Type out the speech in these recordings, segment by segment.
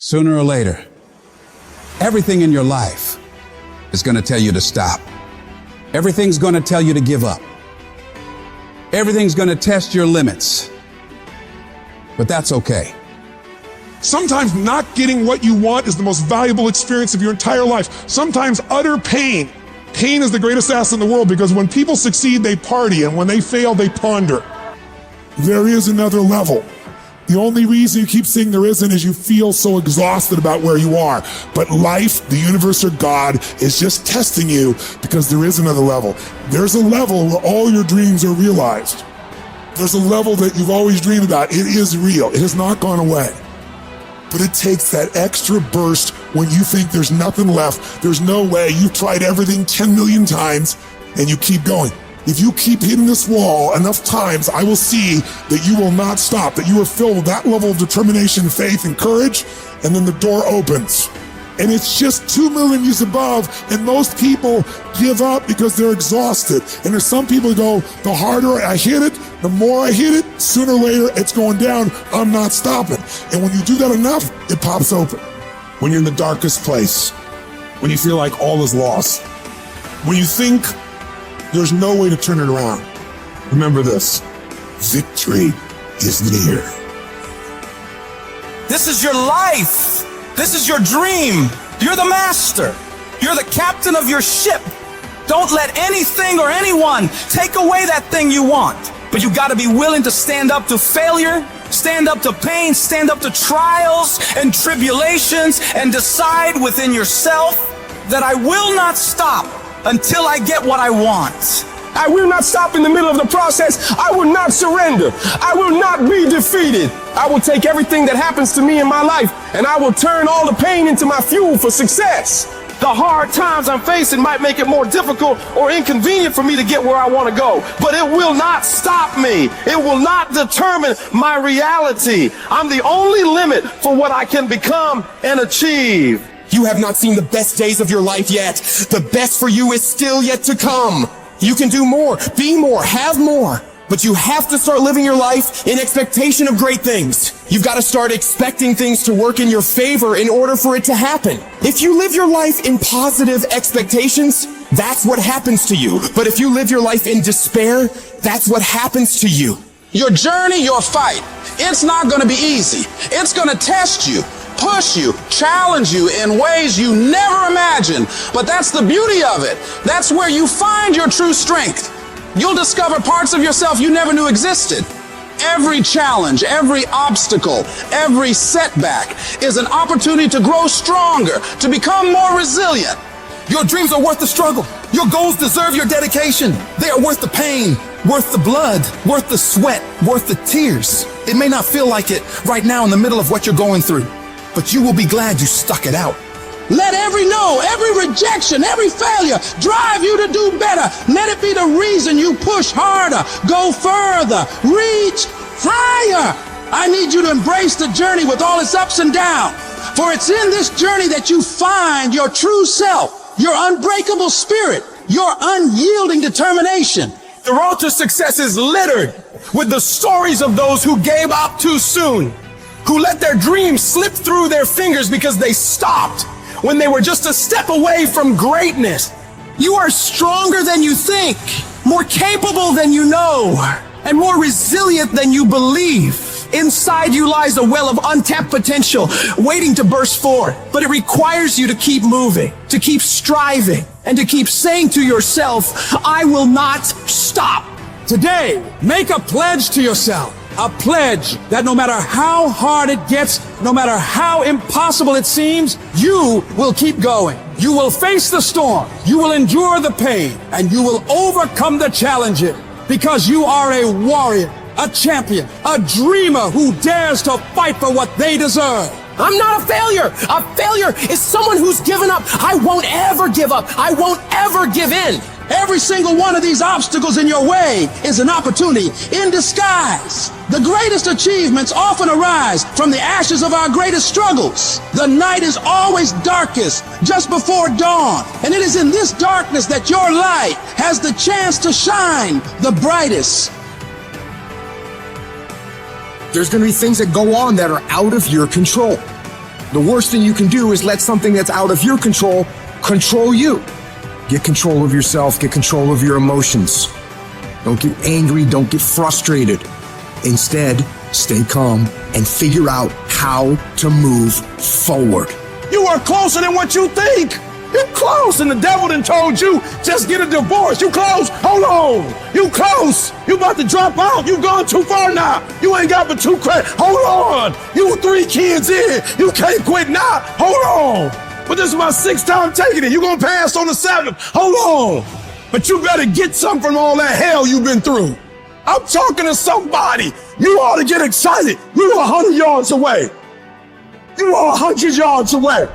Sooner or later, everything in your life is going to tell you to stop. Everything's going to tell you to give up. Everything's going to test your limits. But that's okay. Sometimes not getting what you want is the most valuable experience of your entire life. Sometimes utter pain. Pain is the greatest asset in the world, because when people succeed, they party, and when they fail, they ponder. There is another level. The only reason you keep saying there isn't is you feel so exhausted about where you are. But life, the universe, or God is just testing you, because there is another level. There's a level where all your dreams are realized. There's a level that you've always dreamed about. It is real. It has not gone away. But it takes that extra burst when you think there's nothing left. There's no way. You've tried everything 10 million times and you keep going. If you keep hitting this wall enough times, I will see that you will not stop, that you are filled with that level of determination, faith, and courage, and then the door opens. And it's just 2 million years above, and most people give up because they're exhausted. And there's some people who go, the harder I hit it, the more I hit it, sooner or later it's going down, I'm not stopping. And when you do that enough, it pops open. When you're in the darkest place, when you feel like all is lost, when you think there's no way to turn it around, remember this: victory is near. This is your life. This is your dream. You're the master. You're the captain of your ship. Don't let anything or anyone take away that thing you want. But you gotta be willing to stand up to failure, stand up to pain, stand up to trials and tribulations, and decide within yourself that I will not stop until I get what I want. I will not stop in the middle of the process. I will not surrender. I will not be defeated. I will take everything that happens to me in my life, and I will turn all the pain into my fuel for success. The hard times I'm facing might make it more difficult or inconvenient for me to get where I want to go, but it will not stop me. It will not determine my reality. I'm the only limit for what I can become and achieve. You have not seen the best days of your life yet. The best for you is still yet to come. You can do more, be more, have more. But you have to start living your life in expectation of great things. You've got to start expecting things to work in your favor in order for it to happen. If you live your life in positive expectations, that's what happens to you. But if you live your life in despair, that's what happens to you. Your journey, your fight, it's not going to be easy. It's going to test you, push you, challenge you in ways you never imagined. But that's the beauty of it. That's where you find your true strength. You'll discover parts of yourself you never knew existed. Every challenge, every obstacle, every setback is an opportunity to grow stronger, to become more resilient. Your dreams are worth the struggle. Your goals deserve your dedication. They are worth the pain, worth the blood, worth the sweat, worth the tears. It may not feel like it right now in the middle of what you're going through, but you will be glad you stuck it out. Let every no, every rejection, every failure drive you to do better. Let it be the reason you push harder, go further, reach higher. I need you to embrace the journey with all its ups and downs. For it's in this journey that you find your true self, your unbreakable spirit, your unyielding determination. The road to success is littered with the stories of those who gave up too soon, who let their dreams slip through their fingers because they stopped when they were just a step away from greatness. You are stronger than you think, more capable than you know, and more resilient than you believe. Inside you lies a well of untapped potential waiting to burst forth. But it requires you to keep moving, to keep striving, and to keep saying to yourself, I will not stop. Today, make a pledge to yourself. A pledge that no matter how hard it gets, no matter how impossible it seems, you will keep going. You will face the storm. You will endure the pain, and you will overcome the challenges, because you are a warrior, a champion, a dreamer who dares to fight for what they deserve. I'm not a failure. A failure is someone who's given up. I won't ever give up. I won't ever give in. Every single one of these obstacles in your way is an opportunity in disguise. The greatest achievements often arise from the ashes of our greatest struggles. The night is always darkest just before dawn, and it is in this darkness that your light has the chance to shine the brightest. There's going to be things that go on that are out of your control. The worst thing you can do is let something that's out of your control you. Get control of yourself, get control of your emotions. Don't get angry, don't get frustrated. Instead, stay calm and figure out how to move forward. You are closer than what you think. You close, and the devil done told you, just get a divorce. You close, hold on. You close. You about to drop out. You gone too far now. You ain't got but 2 credits. Hold on. You 3 kids in. You can't quit now. Hold on. But this is my 6th time taking it. You gonna pass on the 7th. Hold on. But you better get something from all that hell you've been through. I'm talking to somebody. You ought to get excited. You are 100 yards away. You are 100 yards away.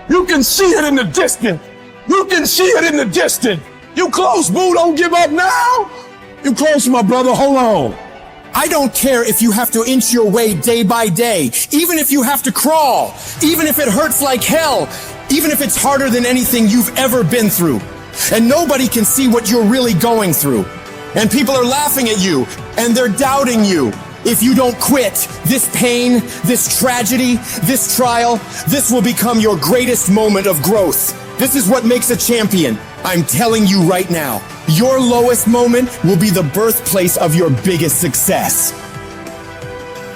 You can see it in the distance. You can see it in the distance. You close, boo. Don't give up now. You close, my brother. Hold on. I don't care if you have to inch your way day by day, even if you have to crawl, even if it hurts like hell, even if it's harder than anything you've ever been through. And nobody can see what you're really going through. And people are laughing at you, and they're doubting you. If you don't quit, this pain, this tragedy, this trial, this will become your greatest moment of growth. This is what makes a champion. I'm telling you right now, your lowest moment will be the birthplace of your biggest success.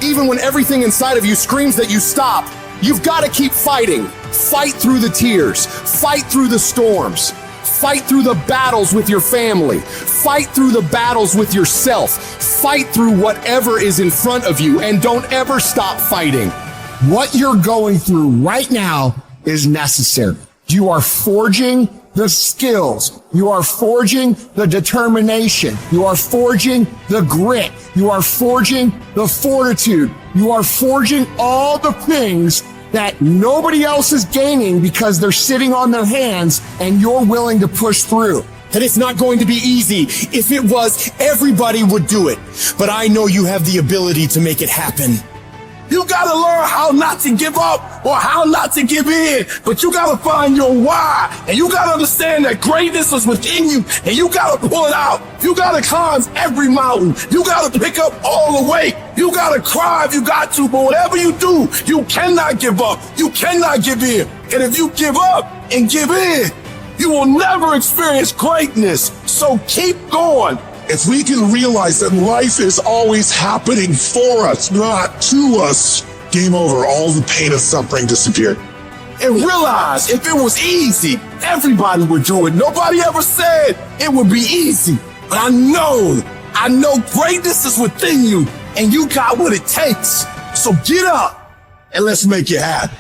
Even when everything inside of you screams that you stop, you've got to keep fighting. Fight through the tears. Fight through the storms. Fight through the battles with your family. Fight through the battles with yourself. Fight through whatever is in front of you, and don't ever stop fighting. What you're going through right now is necessary. You are forging the skills. You are forging the determination. You are forging the grit. You are forging the fortitude. You are forging all the things that nobody else is gaining because they're sitting on their hands and you're willing to push through. And it's not going to be easy. If it was, everybody would do it. But I know you have the ability to make it happen. You gotta learn how not to give up or how not to give in. But you gotta find your why. And you gotta understand that greatness is within you. And you gotta pull it out. You gotta climb every mountain. You gotta pick up all the weight. You gotta cry if you got to. But whatever you do, you cannot give up. You cannot give in. And if you give up and give in, you will never experience greatness. So keep going. If we can realize that life is always happening for us, not to us, game over. All the pain and suffering disappeared. And realize if it was easy, everybody would do it. Nobody ever said it would be easy. But I know greatness is within you and you got what it takes. So get up and let's make it happen.